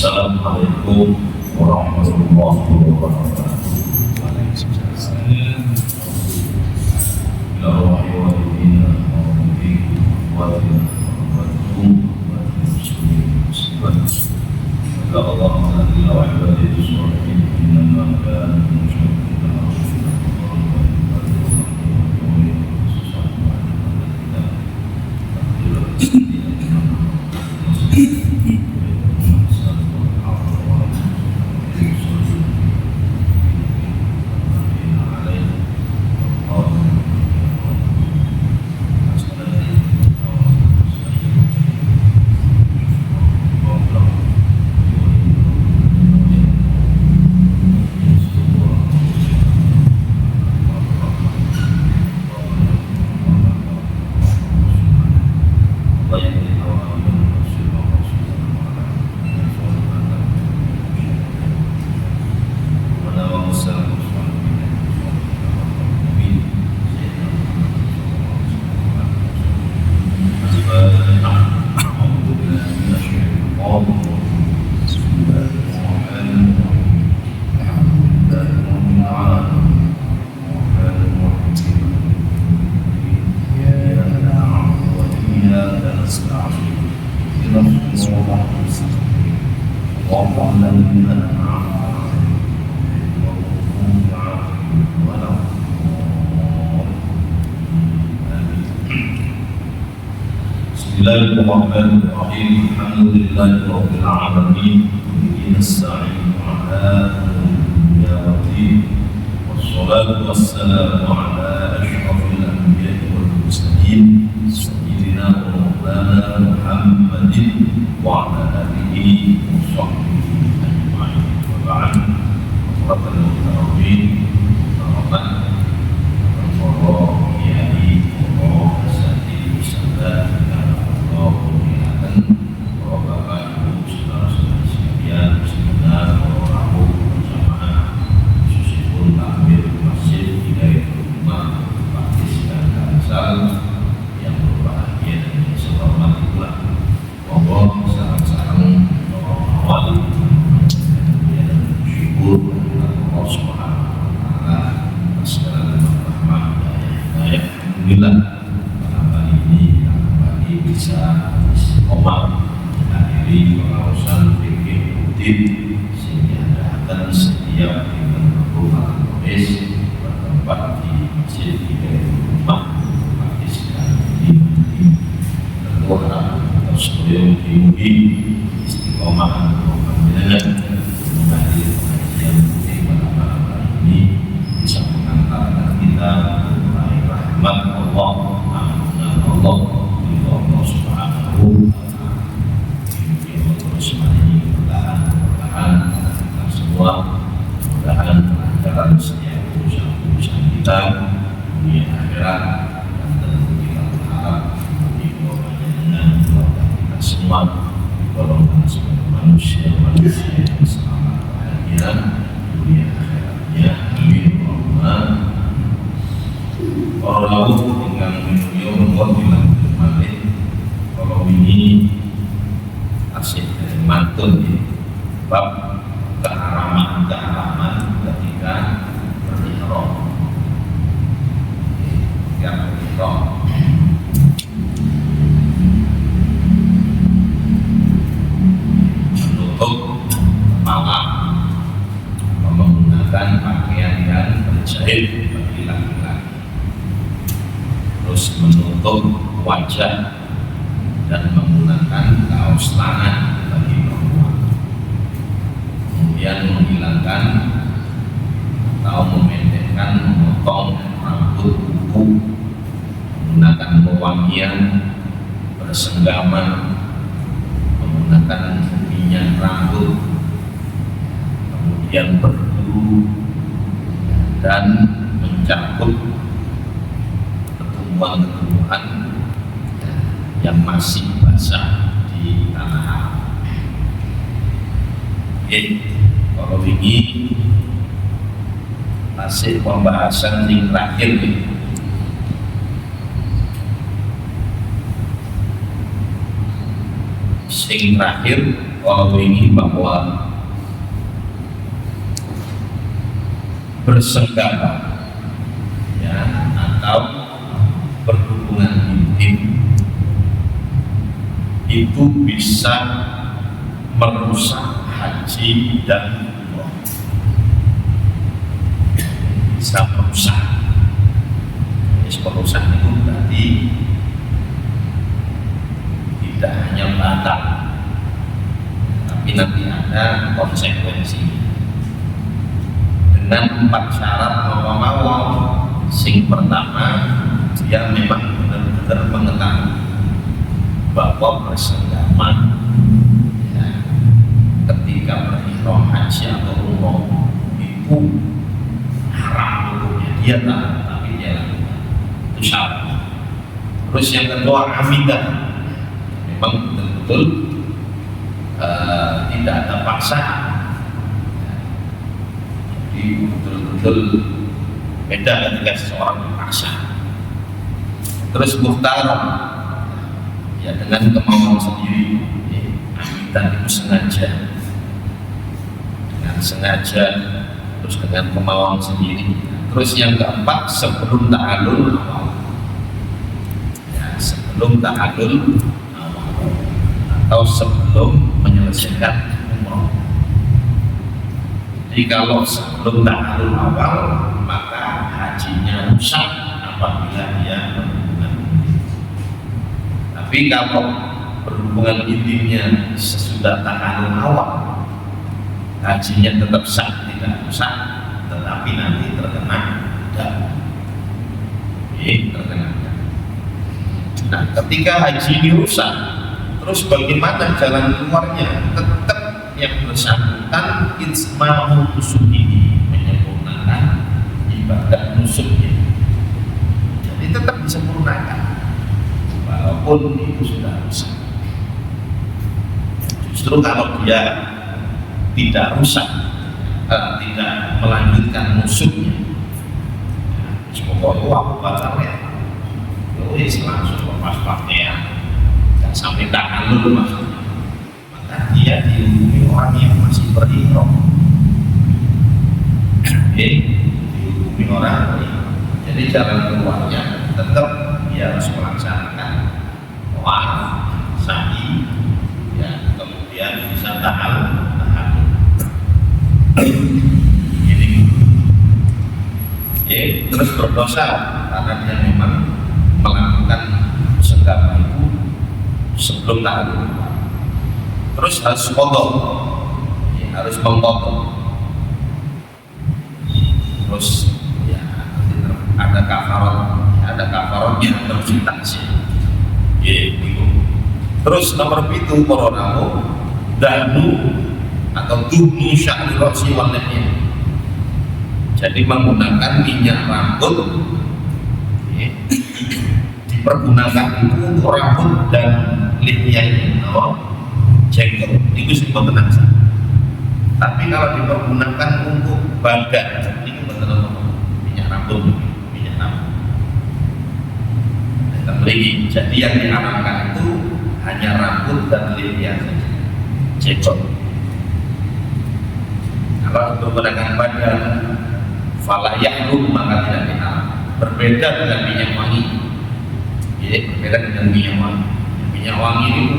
Assalamualaikum warahmatullahi wabarakatuh. Bismillahirrahmanirrahim. Alhamdulillahirabbil alamin. Nasta'inu ala dunya waddin. Wassalatu wassalamu ala asyrafil anbiya'i wal mursalin sayyidina wa maulana Muhammadin wa ala alihi wa sahbihi ajma'in. Wa ba'd. Rahmatan muhtaramin. Rahmat wajah dan menggunakan kaos tangan bagi perempuan, kemudian menghilangkan atau memendekkan, memotong rambut kuku, menggunakan pewangian, bersenggama, menggunakan minyak rambut, kemudian berwudu dan mencabut ketumbuhan-ketumbuhan yang masih basah di tanah. Kalau ini masih pembahasan yang terakhir nih. Sing terakhir Kalau ini bahwa bersenggama ya atau berhubungan intim itu bisa merusak haji dan umroh, bisa merusak. Merusak itu berarti tidak hanya batal, tapi nanti ada konsekuensi dengan 4 syarat mawon. Sing pertama, dia memang benar-benar mengetahui bahwa bersenggama ya, ketika berihram haji atau umroh itu haram hukumnya, dia tahu tapi dia lakukan, itu syarat. Terus yang kedua, amidah, memang betul-betul tidak ada paksaan, jadi betul-betul beda ketika seseorang dipaksa. Terus muhtar, ya dengan kemauan sendiri, amidah itu sengaja, dengan sengaja, terus dengan kemauan sendiri. Terus yang keempat, sebelum ta'alul awal, ya, sebelum ta'alul awal atau sebelum menyelesaikan umroh. Jadi kalau sebelum ta'alul awal, maka hajinya rusak apabila dia berhubungan intim. Tapi kalau berhubungan intimnya sesudah ta'alul awal, hajinya tetap sah, tidak rusak, tetapi nanti terkena dam. Terkena dam. Nah, ketika haji ini rusak, terus bagaimana jalan keluarnya? Tetap yang bersangkutan itmamul nusuk ini, menyempurnakan ibadah nusuknya. Jadi tetap disempurnakan walaupun itu sudah rusak. Justru kalau dia tidak rusak, tidak melanjutkan nusuknya, pokoknya waktu batalnya langsung lepas pakaian, tidak sampai ta'alul maksudnya, maka dia dihukumi orang yang masih berihram. Dihukumi orang berihram. Jadi jalan keluarnya tetap dia harus melaksanakan tawaf, sa'i, ya, kemudian bisa ta'alul. Ini terus berdosa karena dia memang melakukan senggama itu sebelum ta'alul. Terus harus qadha, ya, harus mengqadha. Terus ya ada kafarat yang harus ditaksir. Gitu. Terus nomor 7 para namu dahnu atau tuhnu sya'ri ra'si wal lihya. Jadi menggunakan minyak rambut, dipergunakan itu untuk rambut dan lihya ini, jenggot, itu semua tenang saja. Tapi kalau dipergunakan untuk badan, ini benar-benar minyak rambut, minyak rambut. Lagi, jadi yang diharamkan itu hanya rambut dan lihya saja, jenggot. Kalau menggunakan badan, fala yahrum, maka tidak diharam. Berbeda dengan minyak wangi. Ya, berbeda dengan minyak wangi. Minyak wangi itu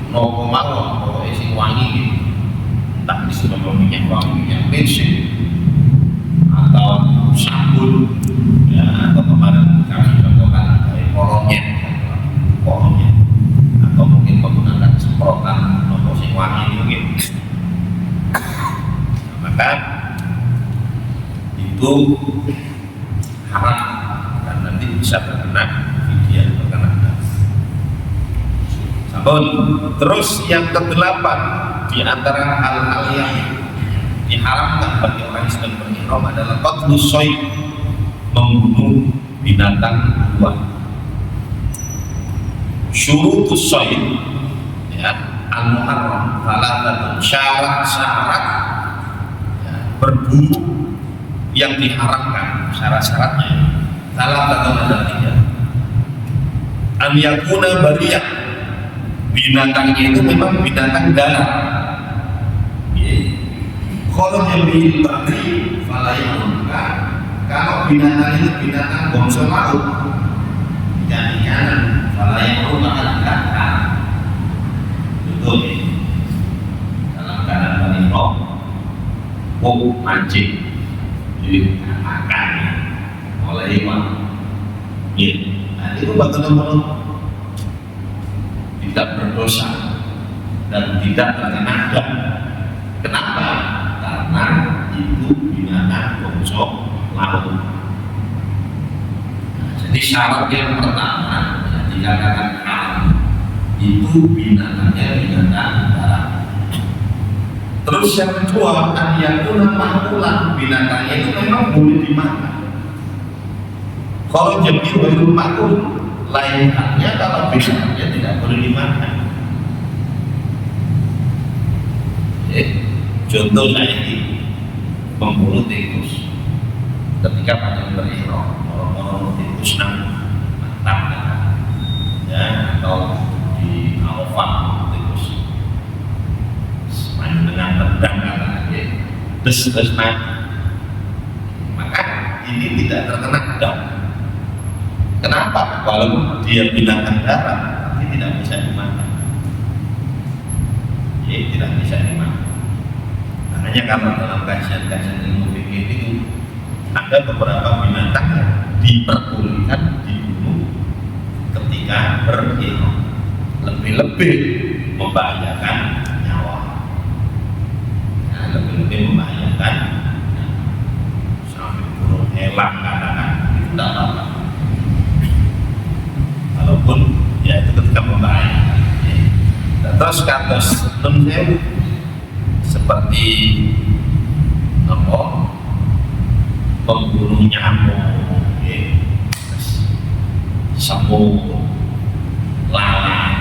nopo mawon, pokoknya sing wangi gitu. Entah disebut minyak wangi, minyak bensin, atau sabun, ya, atau kemarin kami contohkan dari polongnya, atau mungkin menggunakan semprotan nopo sing wangi mungkin. Maka itu haram dan nanti bisa terkena fidyah, terkena dam. Sampun. Terus yang ke-8 di antara hal-hal yang diharamkan bagi orang yang sedang berihram adalah qatlus shayd, membunuh binatang buas. Syurutus shayd, ya, al-muharram, salah syarat-syarat berburu yang diharamkan, syarat-syaratnya salah satu ada 3. An yakuna bariyah, binatangnya itu memang binatang darat, kharaja bil bahri fala yahruka. Kalau binatang itu binatang bangsa laut, ikan-ikanan, fala yahruka kan. Contoh nih, dalam keadaan menimok, mancing, jadi makan, mulai iwan, nah itu betul-betul tidak berdosa dan tidak terkena adab. Kenapa? Karena itu binatang bangsa laut. Nah, jadi syarat yang pertama yang dikatakan haram itu binatangnya binatang darat. Terus yang kedua, an-yakuna ma'kulan, binatangnya itu memang boleh dimakan. Kalau jadi baru makul, lain halnya kalau binatangnya tidak boleh dimakan. Contoh saya ini memburu tikus. Ketika pada berihram, orang-orang tikus mantap, ya, atau di Arafah tikus main dengan pedang katanya, terus mati. Maka ini tidak terkena adab. Kenapa? Walaupun dia binatang darat, tapi tidak bisa dimakan. Tidak bisa dimakan. Makanya kalau dalam kajian-kajian ilmu fikih itu ada beberapa binatang yang diperbolehkan dibunuh ketika berihram, lebih-lebih membahayakan nyawa. Nah, lebih-lebih membahayakan sampai burung elang katakan itu tidak apa-apa. Walaupun ya itu ketika membahayakan. Terus kados seperti membunuh nyamuk, semut, lalat.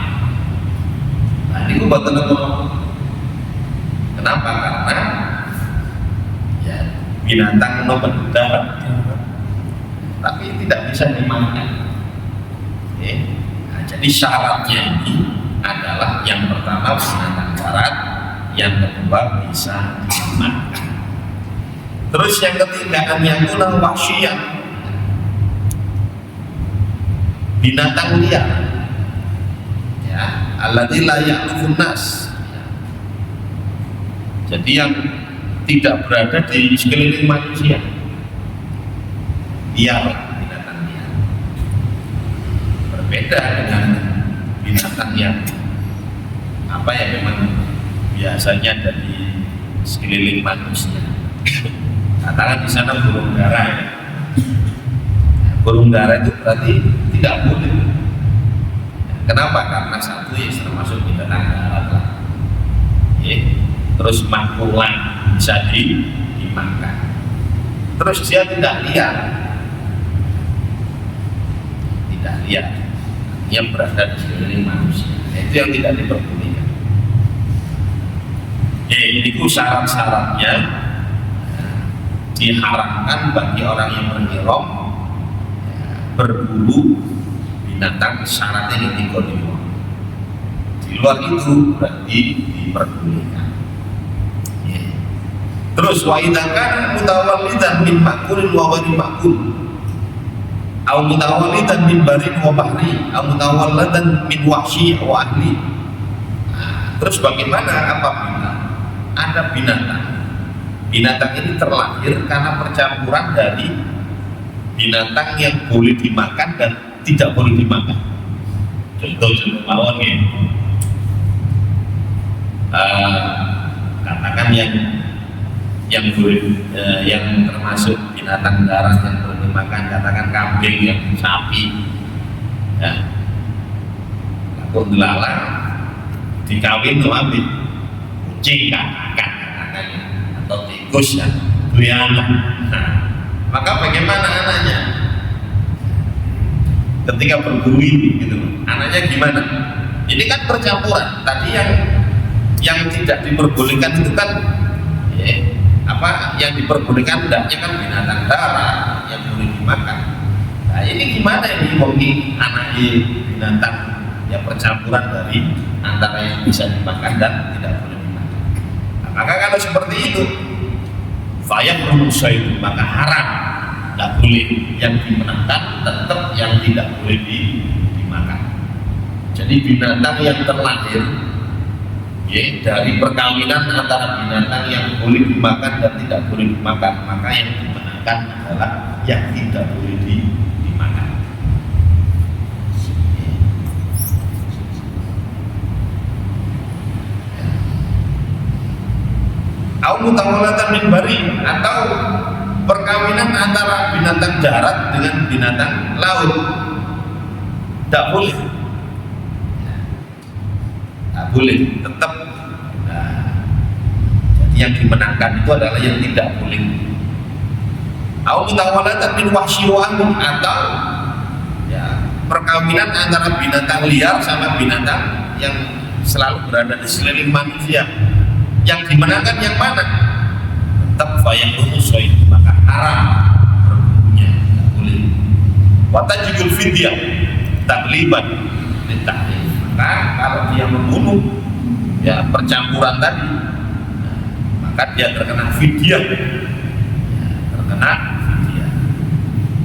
Nah ini betul. Kenapa? Karena ya binatang nomor darat, tapi tidak bisa dimakan. Nah, jadi syaratnya ini adalah yang pertama binatang darat, yang kedua bisa dimakan. Terus yang ketiga yang kunal wahsyiyah, binatang liar, ya, alladzi la ya'rifun nas. Jadi yang tidak berada di sekeliling manusia, liar, binatang liar. Berbeda dengan binatang yang apa ya memang biasanya ada di sekeliling manusia. Katakan di sana burung dara, ya. Burung dara itu berarti tidak boleh. Kenapa? Karena satu ya termasuk binatang darat lah. Terus makrulan bisa dimakan. Terus dia tidak liar, yang berada di sekeliling manusia. Itu yang tidak diperbolehkan. Ini syarat-syaratnya diharamkan bagi orang yang berihram berburu binatang syaratnya di luar itu berarti diperbolehkan. Terus wa idza kana mutawallidan min ma'kulin wa ghairi ma'kul au mutawallidan min barin wa bahri au mutawalladan min wahsyi wa ahli. Terus bagaimana apabila ada binatang ini terlahir karena percampuran dari binatang yang boleh dimakan dan tidak boleh dimakan. Contoh mawon ya, katakan yang boleh yang termasuk binatang darat yang boleh dimakan, katakan kambing, yang sapi, ya, kundelala dikawin tuh ambil kucing katakan atau tikus ya, punya anak. Nah, maka bagaimana anaknya ketika berburu ini gitu, anaknya gimana? Ini kan percampuran. Tadi yang tidak diperbolehkan itu kan yang diperbolehkan hendaknya kan binatang darat yang boleh dimakan. Nah ini gimana ini mungkin anaknya binatang yang percampuran dari antara yang bisa dimakan dan tidak boleh dimakan. Nah, maka kalau seperti itu fayahrumu syai'un, maka haram, tidak boleh. Yang dimenangkan tetap yang tidak boleh dimakan. Jadi binatang yang terlahir ya, dari perkawinan antara binatang yang boleh dimakan dan tidak boleh dimakan, maka yang dimenangkan adalah yang tidak boleh dimakan. Au mutawalatan min bari, atau perkawinan antara binatang darat dengan binatang laut, tidak boleh. Tidak boleh, tetap. Nah, jadi yang dimenangkan itu adalah yang tidak boleh. Au mutawalatan min wahsyi wa amun, atau ya, perkawinan antara binatang liar sama binatang yang selalu berada di sekeliling manusia. Yang dimenangkan yang mana? Tetap fayahrumu syai'un, maka haram berbunuhnya, tidak boleh. Wa tajibul fidyah tagliban litahlil, maka kalau dia membunuh ya percampuran tadi, maka dia terkena fidyah, terkena fidyah.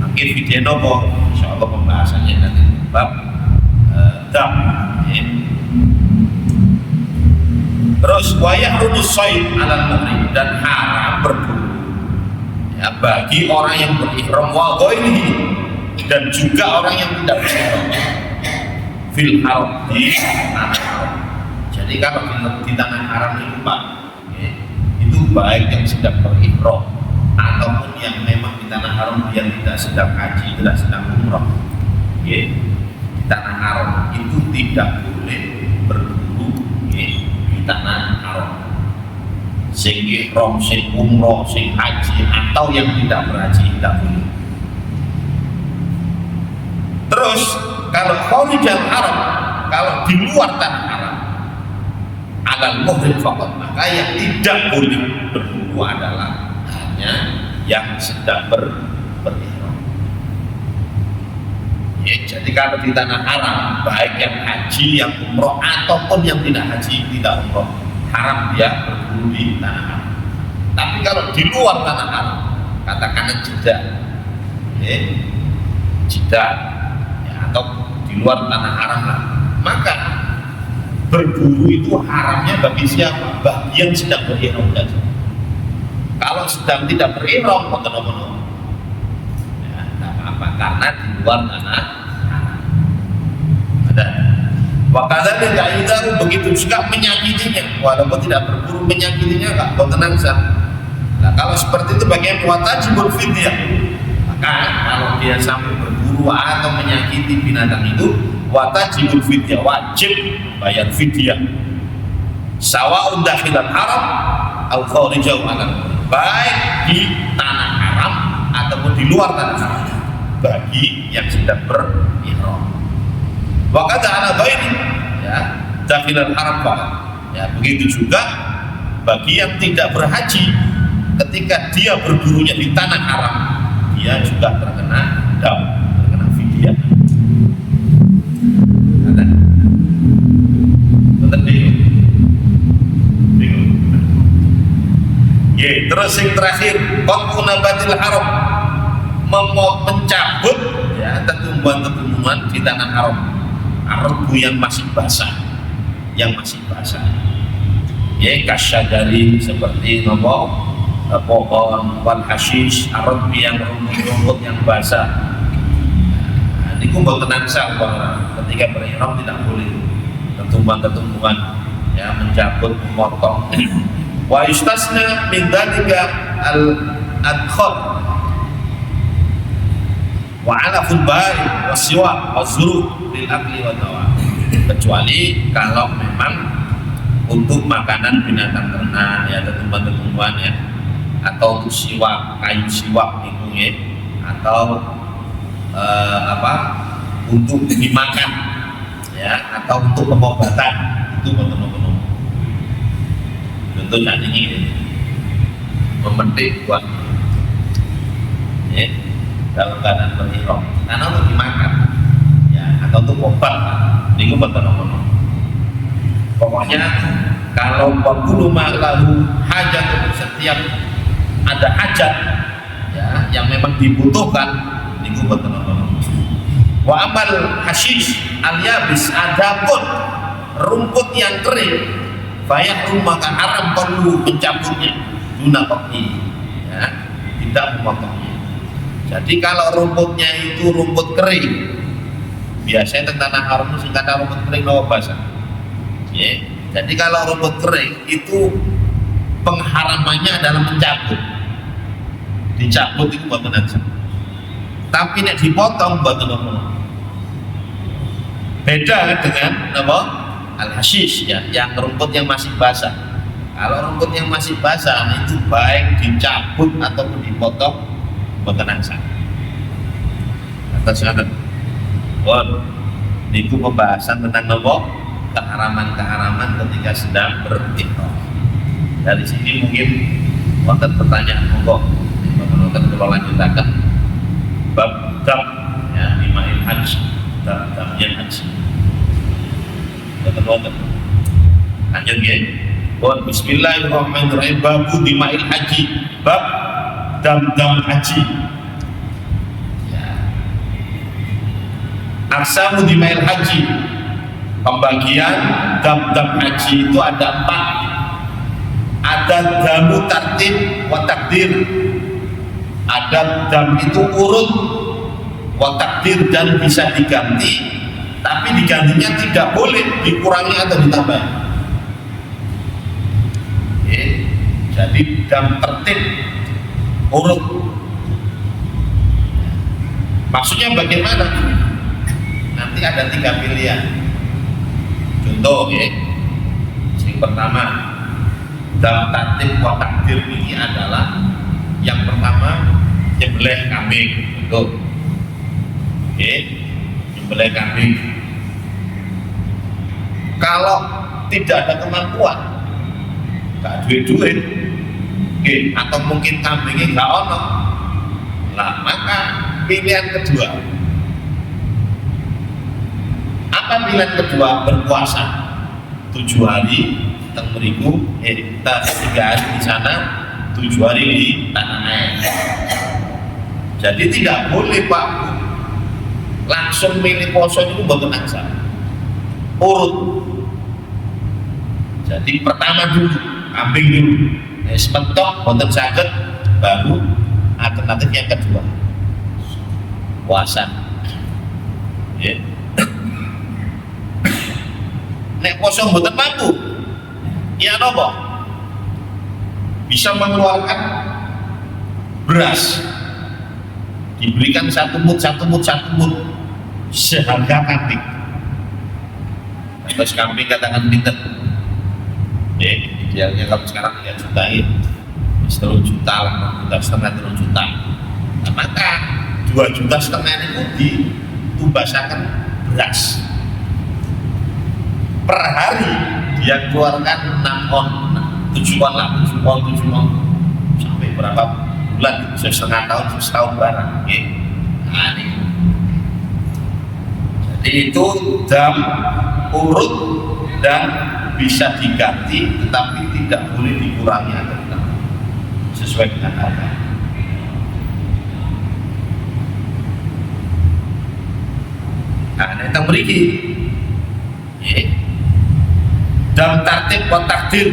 Maka fidyah nopo? Insyaallah pembahasannya nanti bab dam. Terus wayahrumu syai' 'alal muhrim, dan haram berburu ya bagi orang yang berihram wa ghairihi, dan juga orang yang tidak berihram fil haram, di tanah haram. Jadi kalau di tanah haram itu Pak ya, itu baik yang sedang berihram ataupun yang memang di tanah haram dia tidak sedang haji, tidak sedang umrah ya, di tanah haram itu tidak boleh berburu ya, tanah haram. Sing ihram, sing umroh, sing haji, atau yang tidak berhaji tidak boleh. Terus kalau kharijal haram, kalau di luar tanah haram, alal muhrim faqat, maka yang tidak boleh berburu adalah hanya yang sedang berihram. Ya, jadi kalau di tanah haram, baik yang haji, yang umroh, ataupun yang tidak haji, tidak umroh, haram dia berburu di tanah haram. Tapi kalau di luar tanah haram, katakanlah jeda, ya, jeda, ya, atau di luar tanah haram lah, maka berburu itu haramnya bagi siapa? Bagi yang sedang berihram saja. Kalau sedang tidak berihram, kono-kono, karena di luar tanah ada. Wakadha dan kaidah begitu juga menyakitinya, walaupun tidak berburu menyakitinya enggak bertenang sah. Nah kalau seperti itu bagaimana wajibul fidyah? Maka kalau dia sampai berburu atau menyakiti binatang itu, wajibul fidyah, wajib bayar fidyah. Sawa'un dakhilan haram au kharijahu anhu, baik di tanah haram ataupun di luar tanah haram, bagi yang sedang berihram. Wa qad ala ghairi ya dakhilal haram faqat. Ya, begitu juga bagi yang tidak berhaji, ketika dia berburunya di tanah haram, dia juga terkena dam, terkena fidyah. Ada. Betul bingung. Ya, terus yang terakhir, qat'u nabatil haram, mencabut ya tumbuhan-tumbuhan di tanah haram, arbu yang masih basah, ya kasyajari, seperti pohon wal hashish, arbu yang rumput yang basah. Nah, ini kumpul tenangsa ketika berihram tidak boleh tumbuhan-tumbuhan ya, mencabut, memotong. Wa yustasna min dzalika al-adkhal wa alaful bari wasiwa wazuru lil akli wa tawa, kecuali kalau memang untuk makanan binatang ternak ya, tumbuhan-tumbuhan ya, atau untuk siwak, kayu siwak itu ya, atau untuk dimakan ya, atau untuk pengobatan, itu betul-betul contohnya ini memetik buat ya, dalam keadaan berihram, karena untuk dimakan ya, atau untuk obat, ini betul-betul. Pokoknya kalau waktu lalu hajat, setiap ada hajat ya yang memang dibutuhkan niku boten apa. Wa amal hasyish al-yabis, adapun rumput yang kering fayahrum maka haram perlu mencabutnya guna kopi ya, tidak memotongnya. Jadi kalau rumputnya itu rumput kering, biasanya tentang tanah haram itu kata rumput kering lawa basah ya. Jadi kalau rumput kering itu pengharamannya adalah mencabut, dicabut itu buat menanam. Tapi nek dipotong buat menanam. Beda dengan apa? Al-hasyish ya, yang rumput yang masih basah. Kalau rumput yang masih basah itu baik dicabut ataupun dipotong boten angsa. Atas sanad. Bon, niku pembahasan tentang apa? Keharaman-keharaman ketika sedang berihram. Dari sini mungkin wonten pertanyaan monggo. Wonten kula lanjutaken bab dam ya di ma'il haji. Damnya haji. Betul-betul. Lanjut ya. Bismillahirrahmanirrahim. Babu dima'il haji. Bab dam haji. Ya. Aksamu dima'il haji. Pembagian dam haji itu ada 4. Ada damu tartib wa takdir. Ada dam itu urut wa takdir dan bisa diganti, tapi digantinya tidak boleh dikurangi atau ditambah. Jadi dam tertib urut. Maksudnya bagaimana? Nanti ada 3 pilihan. Contoh ya, yang pertama dam tertib wa takdir ini adalah yang pertama nyembelih kambing. Betul. Nyembelih kambing. Kalau tidak ada kemampuan, gak duit, atau mungkin kambingnya gak ono, lah maka pilihan kedua. Apa pilihan kedua? Berpuasa 7 hari teng mriku, kita 3 hari di sana, 7 hari di tanah air. Jadi tidak boleh Pak langsung milih poso itu boten angsa. Urut. Jadi pertama dulu kambing dulu. Sementok boten saged baru alternatif yang kedua. Puasa. Ya. Nek poso boten mampu. Ya napa? Bisa mengeluarkan beras. Diberikan satu mut seharga kambing. Terus kambing katakan pinter. Idealnya kalau sekarang 3 juta ya, 3 juta lah, 2,5 juta. Nah, maka 2,5 juta itu ditumbasakan beras. Per hari dia keluarkan 6 on, 7 on lah, 7 on sampai berapa bulan, setengah tahun, setahun barang. Nah, ini. Jadi itu dam urut dan bisa diganti, tetapi tidak boleh dikurangi atau ditambah sesuai dengan harga. Nah, kita beri dam tartib wa takdir.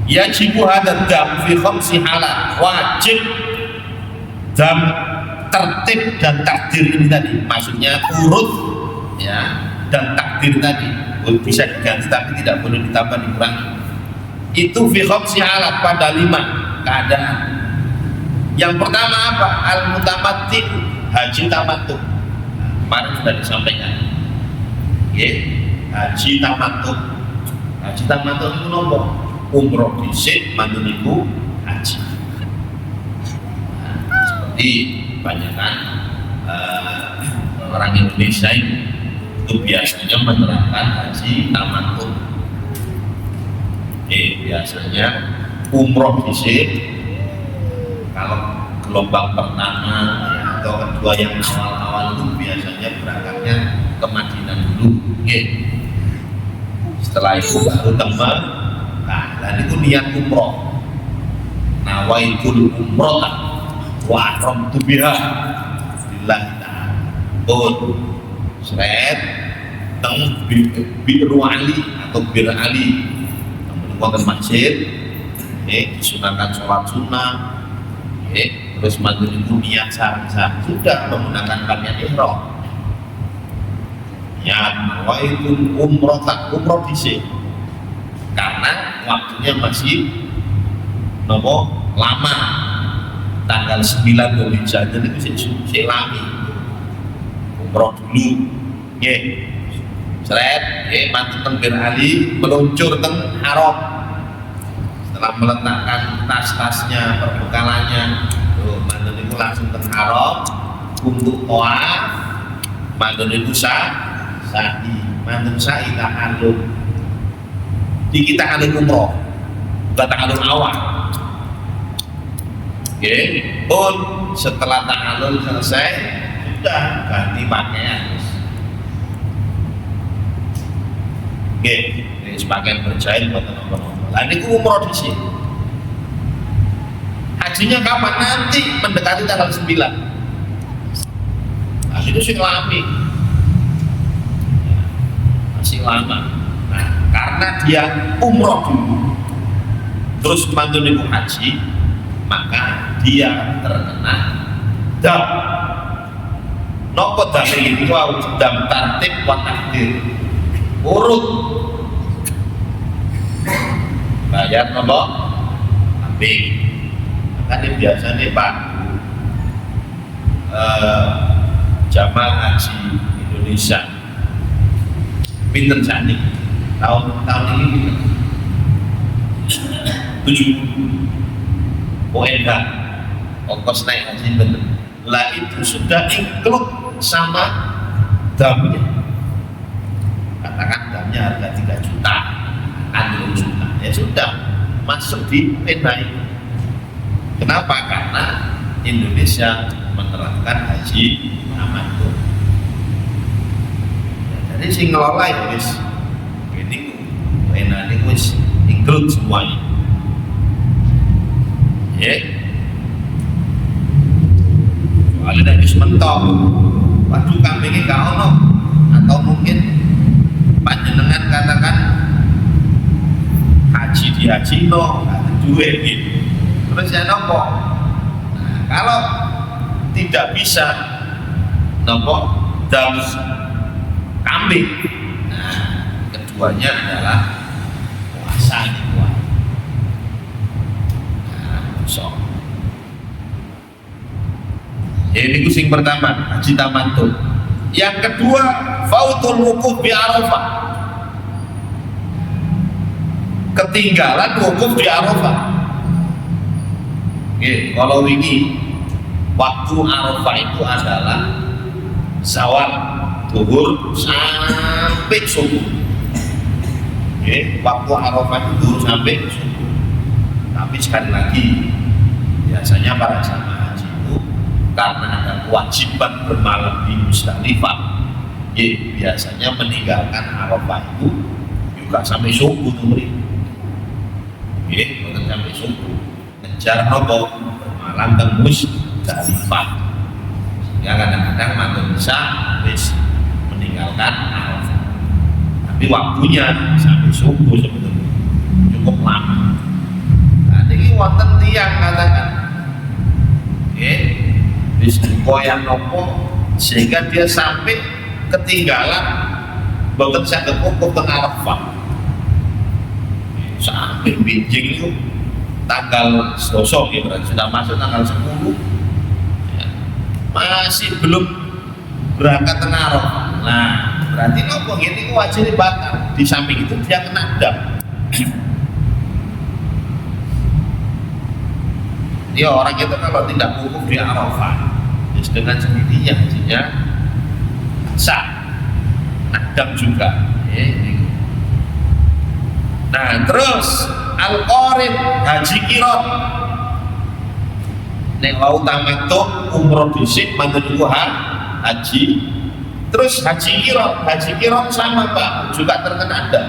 Yajibu hadad dam fi khamsi halat. Wajib dam tertib dan takdir ini tadi, maksudnya urut ya dan takdir tadi bisa diganti tapi tidak boleh ditambah dikurangi. Itu fi khamsi halat, pada 5 keadaan. Yang pertama apa? Al-mutamatti, haji tamattu. Kemarin sudah disampaikan. Haji tamattu. Haji tamattu itu nomor umroh dhisik manduniku haji. Nah, seperti kebanyakan orang Indonesia itu biasanya menerapkan haji tamattu. Biasanya umroh dhisik kalau gelombang pertama ya, atau kedua yang awal-awal itu biasanya berangkatnya ke Madinah dulu. Setelah itu baru Nah niku niat umroh. Nawaitul umroh wa ahramtu biha lillahi ta'ala. Seret teng Bi'ru Ali atau Bir Ali. Wonten masjid, disunahkan sholat sunnah, terus mandi itu niat sah sudah menggunakan pakaian ihram. Niat nawaitul umroh dhisik. Karena waktunya masih lama, tanggal 9 Dzulhijjah itu sik lami. Umroh dulu, seret, mati teng Bir Ali, meluncur teng Haram. Setelah meletakkan tas-tasnya, perbekalannya, mantan itu langsung teng Haram untuk tawaf. Mantan itu sa'i, mantan sa'i ta'alum. Di kita ta'alum umroh, bukan ta'alum awal. Pun setelah ta'alum selesai, sudah ganti pakaian. Sebagian berjahit buat teman-teman. Nah ini umroh di sini. Hajinya kapan? Nanti mendekati tanggal 9. Nah itu sih lami, masih lama. Nah karena dia umroh dulu, terus mantun ibu haji, maka dia terkena dam. Nopo dam ini wow, dam tartib wa takdir. Urut bayar nopo tapi kan ini biasanya Pak jamaah haji Indonesia pinten sani tahun ini 7 ONH ongkos naik haji bener lah itu sudah include sama damnya. Katakan damnya harga 3 juta, kan 2 juta, ya sudah masuk di PNI. Kenapa? Karena Indonesia menerapkan haji tamattu. Jadi si ngelola ya wis ini PNI wis include semuanya. Ya, soalnya dari mentok, waduh kambingnya gak ono, atau mungkin panjenengan katakan haji di haji no ada duit gitu. Terus ya nopo. Nah, kalau tidak bisa nopo dalam kambing, nah keduanya adalah puasa di luar. Nah, so. Ini kucing pertama haji tamattu. Yang kedua, fautul wukuf bi Arafah. Ketinggalan wukuf di Arafah. Kalau ini waktu Arafah itu adalah zawal zuhur sampai subuh. Waktu Arafah itu zuhur sampai subuh. Tapi sekali lagi biasanya para jamaah haji itu karena ada kewajiban bermalam di Musdalifah, biasanya meninggalkan Arafah itu juga sampai subuh tuh, bukan sampai subuh, ngejar nopo bermalam di Musdalifah. Ya kadang-kadang mantu bisa meninggalkan Arafah, tapi waktunya sampai subuh sebetulnya cukup lama. Nah ini wonten tiyang katakan, bis koyang nopo sehingga dia sampai ketinggalan boten saged wukuf teng Arafah sampai binjing itu tanggal 10 ya, berarti sudah masuk tanggal 10 ya, masih belum berangkat teng Arafah. Nah berarti nopo ini wajib batal. Di samping itu dia kena dam. Dia orang itu kalau tidak wukuf di Arafah dengan sendirinya hajinya sah, adab juga. Nah terus al-qarin haji kirot nek wau tamattu umroh dhisik manten iku haji. Terus haji kirot sama Pak juga terkena adab.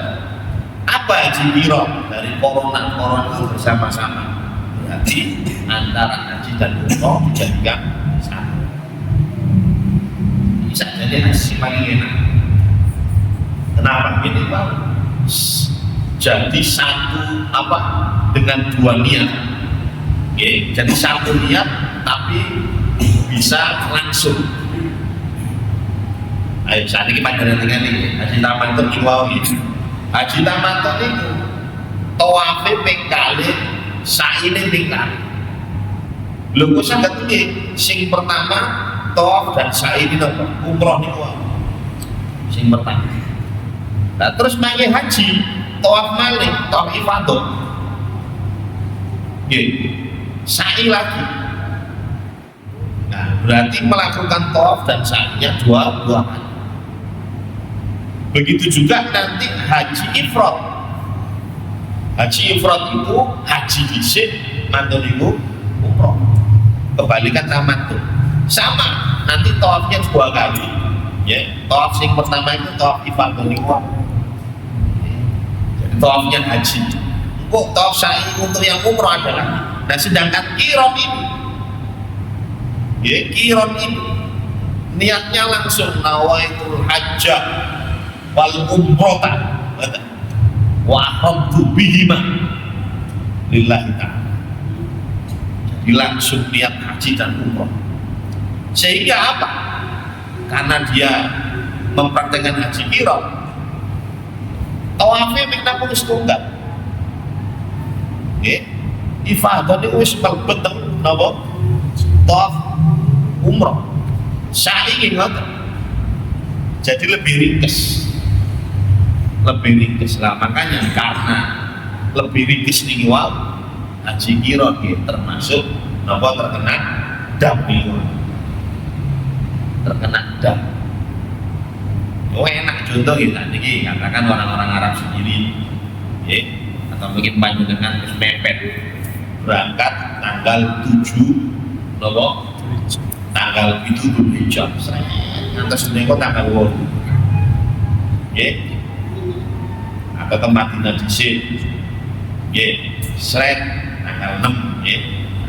Apa haji kirot dari corona itu bersama-sama, berarti antara haji dan umroh dijadikan satu. Bisa jadi haji paling enak. Kenapa ini Pak? Jadi satu apa dengan dua niat. Oke, jadi satu niat tapi bisa langsung. Ayo saat ini panjenengan ini haji tamatun iwawi. Haji tamatun itu tawafe ping kalih, saine ping kalih. Lho kok saged iki sing pertama tawaf dan sa'i napa? Umroh niku. Sing pertama. Nah, terus mangke haji, tawaf malih, tawaf ifadah. Nggih. Sa'i lagi. Nah, berarti melakukan tawaf dan sa'inya dua kali. Begitu juga nanti haji ifrad. Haji ifrad itu haji dhisik, mantun niku umroh. Kebalikan tamattu. Sama, nanti tawafnya dua kali. Ya, tawaf sing pertama itu tawaf ifadah niku. Jadi tawafnya haji. Kok tawaf sa'i untuk yang umroh adalah. Nah, sedangkan kiron ini, ya kiron ini niatnya langsung nawaitul hajjah wal umrota wa ahramtu bihima lillahi ta'ala. Jadi langsung niat haji dan umroh. Sehingga apa? Karena dia mempraktekkan haji kiron, tawafnya mung namung setunggal. Nggih, ifadah niku wis mlebet napa? Tawaf umroh. Sa'i nggih ngoten. Jadi lebih ringkes. Lebih ringkes lah, makanya karena lebih ringkes niki wae haji kiron nggih termasuk napa terkena dam niku. Terkena dam. Oh enak contoh kita niki katakan orang-orang Arab sendiri, ya, atau mungkin panjenengan terus mepet berangkat tanggal 7 nopo tanggal itu Dzulhijjah, ngantos menika tanggal 8, ya, atau ke Madinah dhisik, ya, sret tanggal 6, ya,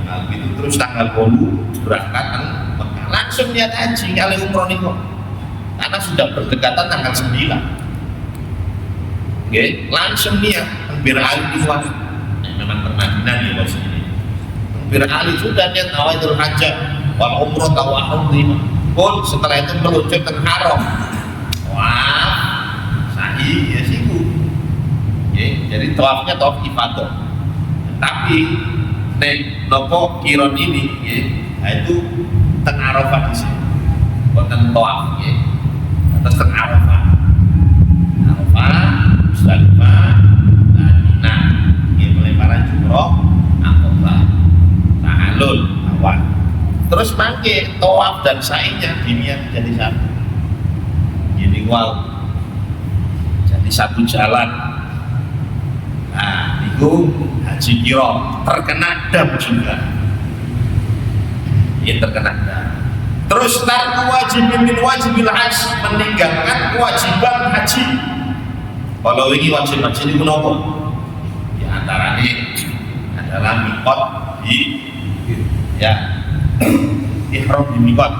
tanggal itu terus tanggal 8 berangkat langsung niat haji kali umroh niku karena sudah berdekatan tanggal 9. Oke, langsung niat beralih di waktu. Memang Madinah di bawah sini. Beralih sudah niat nawaitul hajjah wal umroh tawafun lima. Pun setelah itu meluncur ke haram. Wah, sa'i ya siku. Oke, jadi tawafnya tawaf ifadah. Tapi nek nopo kiron ini, ya, itu teng Arafah di sini, bukan tawaf, ya, atas teng Arafah, Musdalifah, Mina, ya, pelemparan jumroh, Aqabah, Tahallul, awal. Terus mangke tawaf dan sa'inya diniat jadi satu, jadi wal, jadi satu jalan. Nah, itu haji kiron terkena dam juga. Ya terkena. Terus tarku wajibin min wajibil haji, meninggalkan kewajiban haji. Kalau ini wajib haji ini menapa? Di antaranya adalah miqat di, ya, ihram di miqat.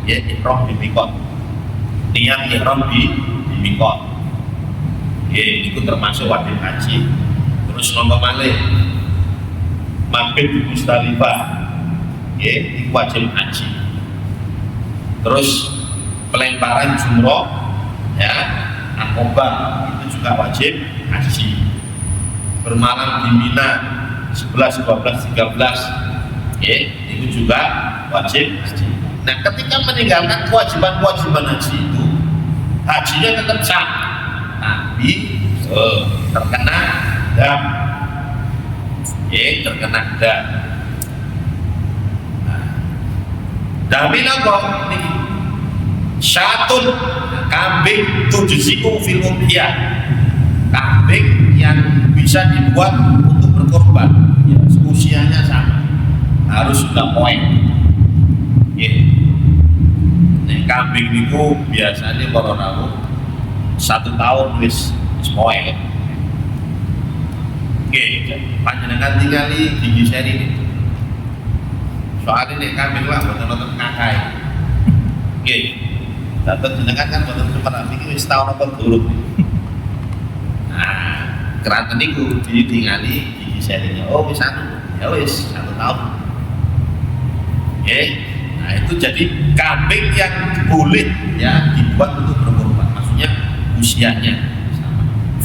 Ya, ihram di miqat. Niat ihram di miqat. Ya, itu termasuk wajib haji. Terus nomor malih mabit di Musdalifah. Ya, itu wajib haji. Terus pelemparan jumroh, ya, Aqabah itu juga wajib haji. Bermalam di Mina 11, 12, 13, ya, itu juga wajib haji. Nah, ketika meninggalkan kewajiban-kewajiban haji itu, hajinya tetap sah, tapi terkena dam, ya, terkena dam. Tapi napa niki? Syatun kambing tujziku fil udhiyah. Kambing yang bisa dibuat untuk berkorban. Ya, usianya sama. Harus sudah poin. Ya. Nek kambing niku biasanya para rawuh 1 tahun wis semuanya. Oke, panjenengan tinggal di gigi seri ini. Soalnya nih kambing lah buat nonton kakai. Oke, datang jenengan kan buat nonton kambing ini setahun apa turun. Nah, keranten itu ditinggali gigi serinya. Oh, bisa ya wis 1 tahun. Oke, nah itu jadi kambing yang boleh ya dibuat untuk berkorban. Maksudnya usianya.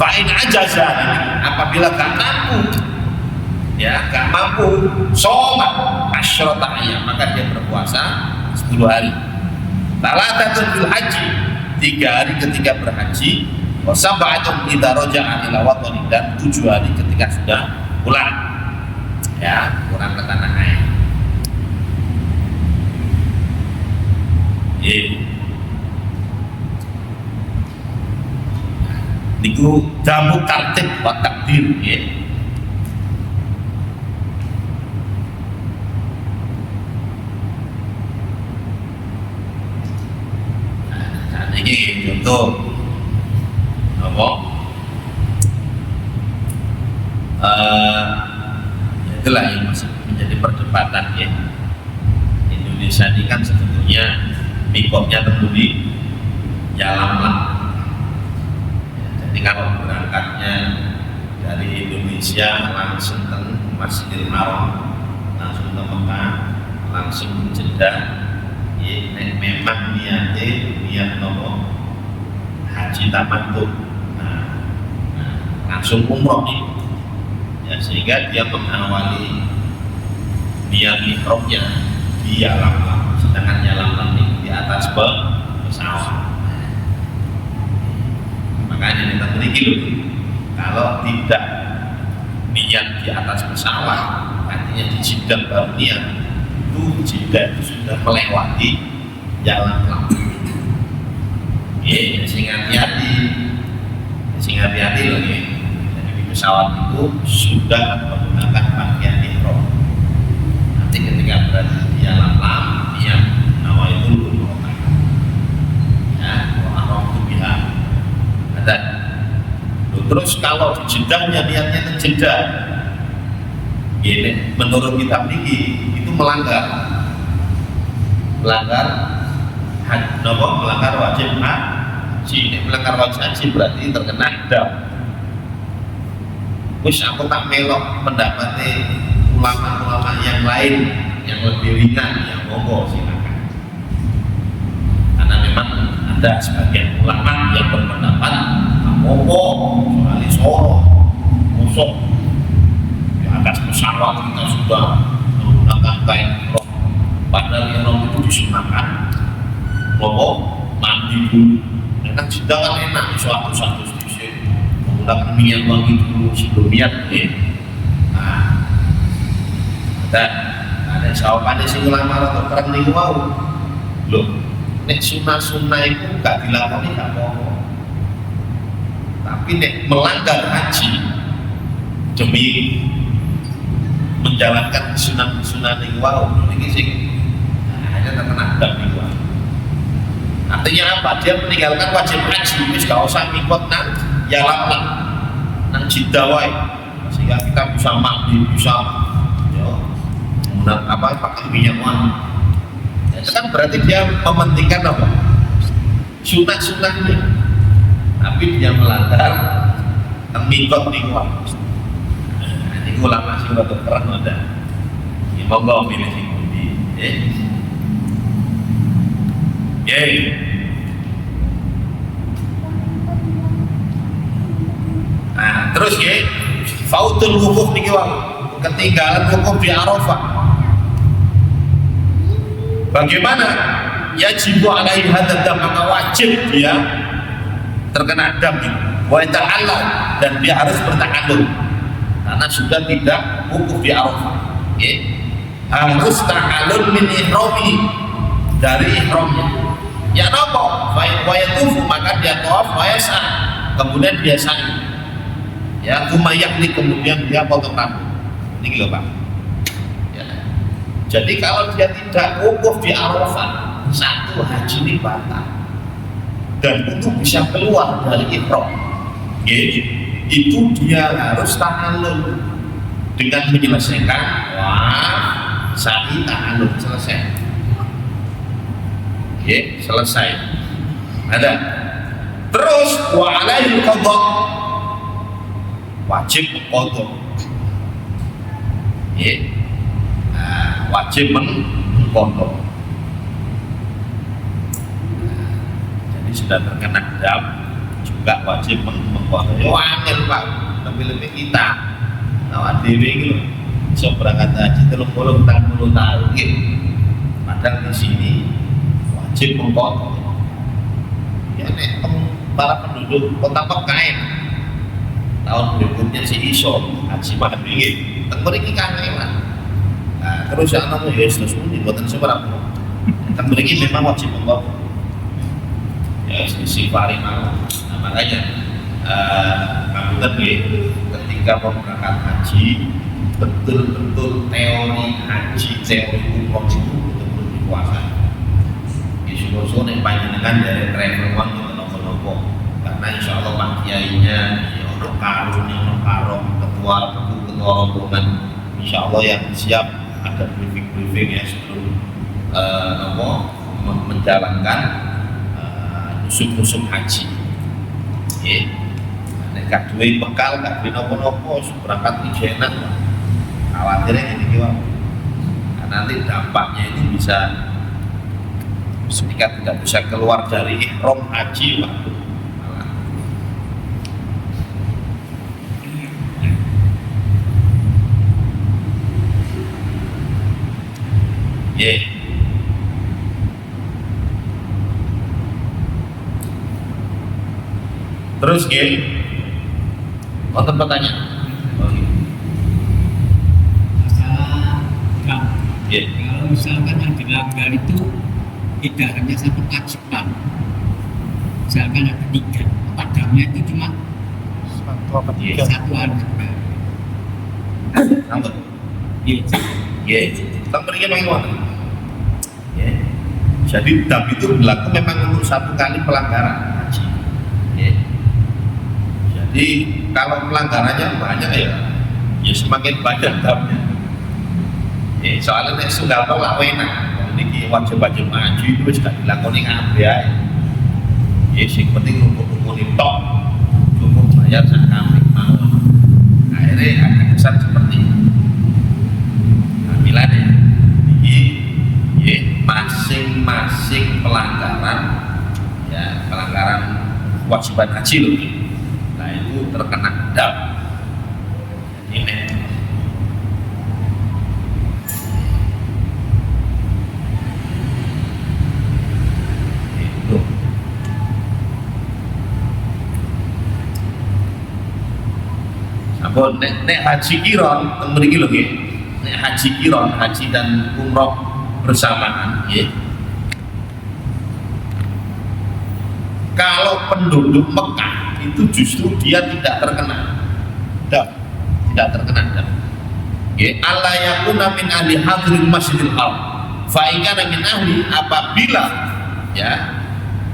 Fa'in ajaza, apabila gak mampu, ya gak mampu sholat asyrata ayyam, maka dia berpuasa 10 hari. Talatatun fil haji, 3 hari ketika berhaji, wa sab'atun idza raja'a ila watani, dan 7 hari ketika sudah pulang, ya pulang ke tanah air. Niku jamu tartib wa takdir ya. Nah, ini contoh apa? Itulah yang masih menjadi perdebatan ya. Indonesia ini kan sebetulnya mikotnya tentu di Yalamlam. Jadi kalau berangkatnya dari Indonesia langsung ke Masjidil Haram, langsung ke Mekah, langsung ke Jeddah, ya memang niat nopo haji tamattu, langsung umroh nih, ya sehingga dia mengawali niat ihramnya di Yalamlam, sedangkan Yalamlam ini di atas pesawat. Makanya kita memiliki loh, kalau tidak niat di atas pesawat, artinya di Jeddah baru niat, itu Jeddah itu sudah melewati jalan lampu. Sehingga hati-hati loh ya. Jadi di pesawat itu sudah menggunakan pakaian ihram. Nanti ketika berada di jalan lampu, niat nawaitul umrah. Ya, orang itu bilang. Terus kalau di Jeddahnya niatnya ke Jeddah, ini menurut kitab niki itu melanggar wajib haji. Ini melanggar wajib haji berarti terkena dam. Wis aku tak melok pendapatnya ulama-ulama yang lain yang lebih ringan, yang monggo silakan. Karena memang ada sebagian ulama yang berpendapat monggo soalnya Solo musuh di atas pesawat kita sudah menggunakan kain ihram, padahal ihram itu disunahkan monggo mandi dulu. Karena Jeddah kan enak, satu sisi menggunakan minyak wangi dulu sebelum niat ya. Nah, ada jawabannya sih ulama atau perang nih mau loh. Nek sunah itu gak dilakoni gak apa-apa. Tapi nek melanggar haji demi menjalankan sunah ning wau niki sing hanya terkena dam niku. Artinya apa? Dia meninggalkan wajib haji wis gak usah ngikut nang Yalamlam, nang Jeddah wae. Sehingga kita bisa mandi, bisa menggunakan pakai minyak wangi. Itu kan berarti dia mementingkan apa? Sunah-sunahnya, tapi dia melanggar mikot niku. Nah, niku ulama sing rada keren ada. Ya monggo milih sing pundi, Nah, terus fautul wukuf niki wae, ketinggalan wukuf di Arafah. Bagaimana? Yajibu alaihi hadzal dam, maka wajib dia terkena dam itu. Wa ta'allal, dan dia harus bertakallul karena sudah tidak wukuf di Arafah. Harus takallul min ihrami, dari ihramnya. Ya nopo? Wa yatufu, maka dia tawaf, wa yas'a, kemudian dia sa'i. Ya, kumayakni, kemudian dia potong rambut. Ini lho Pak. Jadi kalau dia tidak wukuf di Arafah, satu haji ini batal dan itu bisa keluar dari ihram. itu dia harus tahallul dengan menyelesaikan sa'i tahallul selesai. Selesai. Ada. Terus wa alaihi qadha, wajib qadha. Wajib mengqadha. Jadi sudah terkena dam juga wajib mengqadha. Angel Pak, lebih-lebih kita awak dhewe iki lho iso berangkat haji 30 tahun nggih. Padahal di sini wajib mengqadha. Ya nek para penduduk kota Mekah tahun berikutnya si iso haji mahdi nggih. Teng mriki kangelan. Nah, terus ya ana ya terus mboten seberapa. Teng mriki memang wajib mengqadha. Ya sifari mau. Nah, makanya kabupaten ketika mau berangkat haji betul-betul teori haji, teori umroh itu betul-betul dikuasai. Isu-isu yang panjenengan dari travel one itu nopo-nopo, karena insya Allah Pak Kiainya, orang karun, orang karong, ketua rombongan, insya Allah yang siap ada briefing ya sebelum menjalankan nusuk haji. Gak duwe bekal, gak duwe nopo-nopo, berangkat ijenan, khawatirnya ini gimana? Nah, nanti dampaknya itu bisa ketika tidak bisa keluar dari ihram haji, waduh, malah. Terus wonten pertanyaan? Masalah kalau misalkan yang dilanggar itu tidak hanya satu kewajiban, misalkan ada 3, padamnya itu cuma satu anak. Sambut. Kita berikan memang. Jadi dam itu berlaku memang untuk satu kali pelanggaran haji. Jadi kalau pelanggarannya banyak ya semakin banyak damnya. Soalnya nek sunggal tolak enak. Niki wajib-wajib haji itu wis gak dilakoni kabeh ae. Sing penting rumput-rumput tok cukup bayar sak kami mau. Akhirnya ada kesan seperti milane iki masing-masing pelanggaran kewajiban haji loh. Nah itu terkena dam. Ini itu. Sampun nek haji kiron teng mriki lho nggih. Nek haji kiron, haji dan umroh bersamaan nggih. Kalau penduduk Mekah itu justru dia tidak terkena dam, tidak terkena dam. Allah yakuna min ahli hadril masjidil haram. Fa in kana min ahli, apabila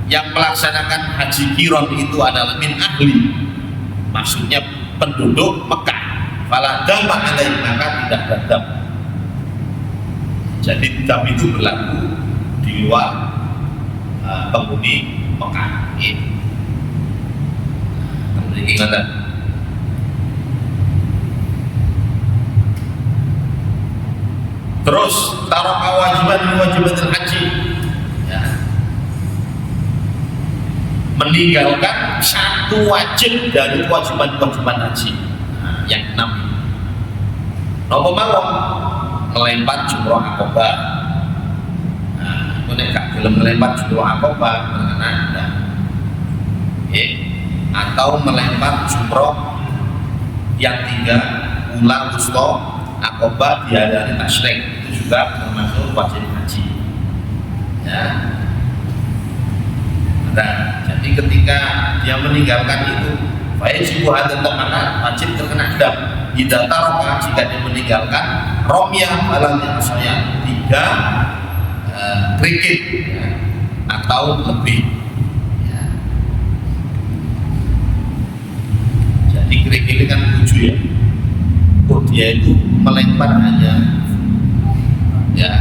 yang melaksanakan haji kiron itu adalah min ahli, maksudnya penduduk Mekah, fala dam alaihi, maka tidak ada dam. Jadi dam itu berlaku di luar penghuni Mekah. Memiliki kata. Terus taruh kewajiban haji, meninggalkan satu wajib dari kewajiban haji. Yang 6. Nopo mawon melempar jumroh akobah. Nek gak gelem melempar jumroh akobah terkena dam. Atau melempar jumroh yang 3 ulang wusta akobah di hari tasyrik, itu juga termasuk wajib haji. Nah, jadi ketika dia meninggalkan itu, fayajibu hadan, maka wajib terkena dam. Idza taraka, jika dia meninggalkan romyah alal asaya, 3 krikit atau lebih. ya. Kok dia itu melempar hanya ya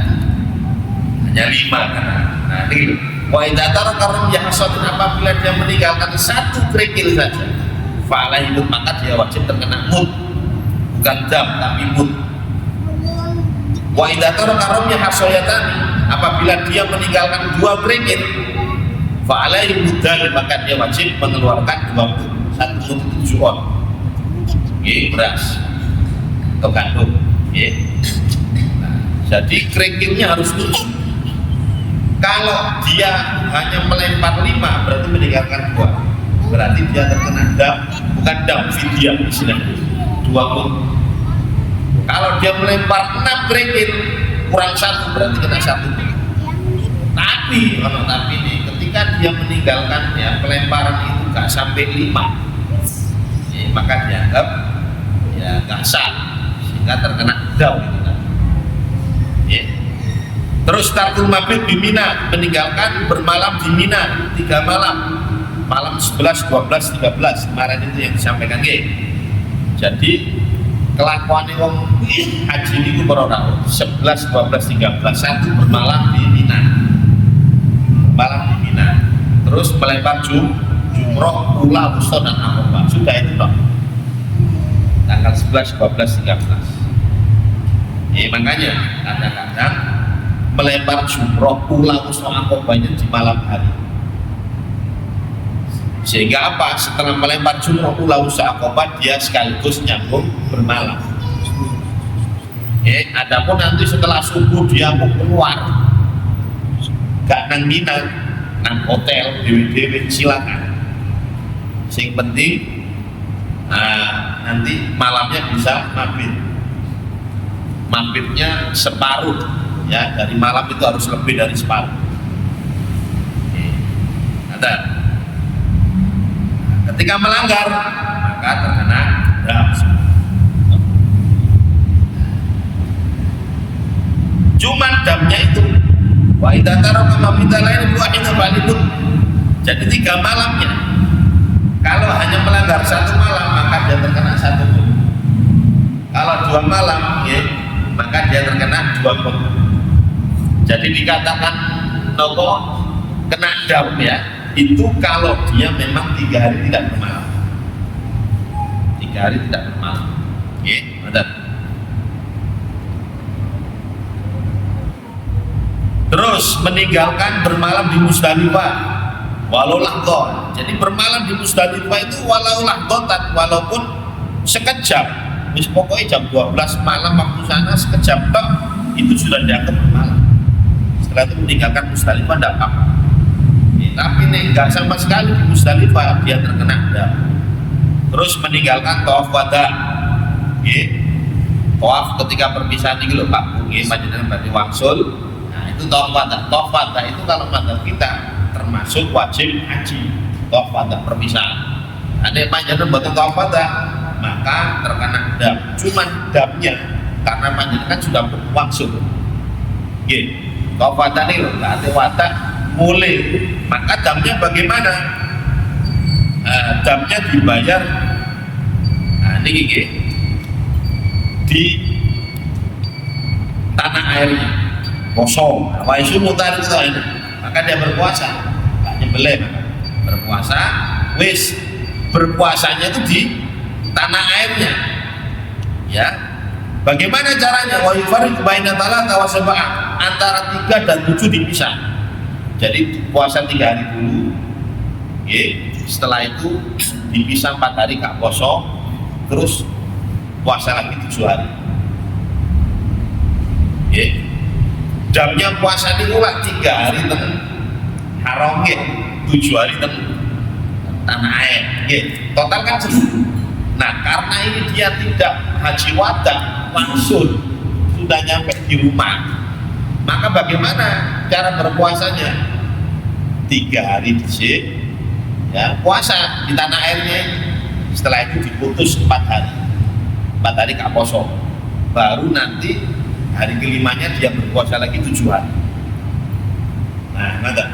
hanya 5 kan. Nah ini wa idza taraka ramyah hasadin, apabila dia meninggalkan satu kerikil saja, fa'alaihi mut, maka dia wajib terkena mut, bukan dam tapi mut. Wa idza taraka ramyah hasoyatani, apabila dia meninggalkan 2 kerikil, fa'alaihi mudal, maka dia wajib mengeluarkan 2 mut. 1 mut itu 7 on. Beras atau gandum. Nah, jadi kerikilnya harus tutup. Kalau dia hanya melempar 5 berarti meninggalkan 2, berarti dia terkena dam, bukan dam, fidyah istilahnya 2 mut. Kalau dia melempar 6 kerikil kurang 1 berarti kena 1 mut. Tapi ini ketika dia meninggalkannya pelemparan itu gak sampai 5, maka dianggap ya gak sah, sehingga terkena dam itu kan. Terus tarkul mabit di Mina, meninggalkan bermalam di Mina 3 malam, malam 11, 12, 13 kemarin itu yang disampaikan Jadi kelakuan wong haji ini berapa? 11, 12, 13, 1 bermalam di Mina, malam di Mina. Terus melempar jumroh, ula, wusta dan aqobah. Sudah itu dong. Tanggal 11, 12, 13. Makanya kadang-kadang melempar jumroh, ula, wusta, aqobahnya di malam hari. Sehingga apa? Setelah melempar jumroh, ula, wusta, aqobah, dia sekaligus nyambung bermalam. Adapun nanti setelah subuh dia mau keluar, gak nang Mina, nang hotel, dewe-dewe, silakan. Sing penting nanti malamnya bisa mabit. Mabitnya separuh, ya, dari malam itu harus lebih dari separuh. Ada. Ketika melanggar maka terkena dam. Cuman damnya itu wa idza taraka mabita lain wahida balibut. Jadi 3 malamnya. Kalau hanya melanggar 1 malam maka dia terkena 1 mut. Kalau 2 malam maka dia terkena 2 mut. Jadi dikatakan nopo kena dam ya, itu kalau dia memang 3 hari tidak bermalam. 3 hari tidak bermalam. Betul. Terus meninggalkan bermalam di Musdalifah walau lahdoh. Jadi bermalam di Musdalifah itu walau lahdotan, walaupun sekejap. Pokoknya jam 12 malam waktu sana sekejap tok, itu sudah dianggap bermalam. Setelah itu meninggalkan Musdalifah tidak apa-apa. Tapi nih nggak sama sekali di Musdalifah dia terkena dam. Terus meninggalkan tawaf wada. Tawaf ketika perpisahan ini loh Pak, panjenengan berarti wangsul. Itu tawaf wada. Tawaf wada itu kalau madzhab kita termasuk wajib haji. Tawaf wada perpisahan. Ada panjenengan buat tawaf wada, maka terkena dam. Cuman damnya karena panjenengan sudah wangsul. Tawaf wada nih loh, ada wada mulai. Maka damnya bagaimana? Damnya dibayar. Ini di tanah airnya. Kosong, wa isu mutar itu ini. Maka dia berpuasa, gak nyembelih, berpuasa, wis berpuasanya itu di tanah airnya, ya. Bagaimana caranya? Wa yufarriqu baina thalatha wa sab'a, antara 3 dan 7 dipisah. Jadi puasa 3 hari dulu, setelah itu dipisah 4 hari gak kosong, terus puasa lagi 7 hari. Jamnya puasa ini ulah 3 hari ten haram 7 hari ten tanah air, total kan 10. Nah karena ini dia tidak haji wada langsung sudah nyampe di rumah, maka bagaimana cara berpuasanya? 3 hari dhisik ya puasa di tanah airnya, setelah itu diputus 4 hari, 4 hari gak poso, baru nanti hari kelimanya dia berpuasa lagi 7 hari. Nah, nggak,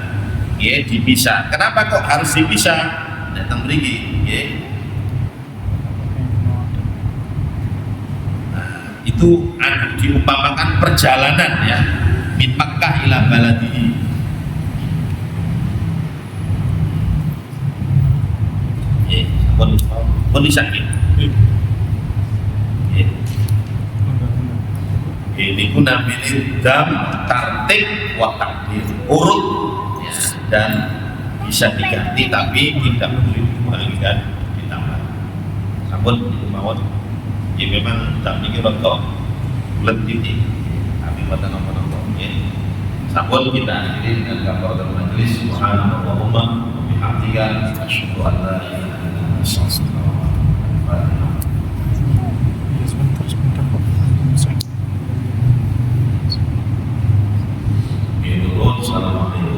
dipisah. Kenapa kok harus dipisah? Datang berigi, itu diumpamakan perjalanan ya, min Makkah ila baladihi. Ya, pun disakit. Ya. Ini guna milih dam, tartib, wa takdir, urut ya, dan bisa diganti tapi tidak boleh dikembalikan ditambah. Sampun itu mawon. Ya memang tak mikir rotok bulan titik, tapi pada nomor-nomor ya. Sampun kita akhiri dengan kafaratul majelis. Subhanallahumma wa bihamdika asyhadu an la ilaha illa anta astaghfiruka wa atubu ilaik. Assalamualaikum.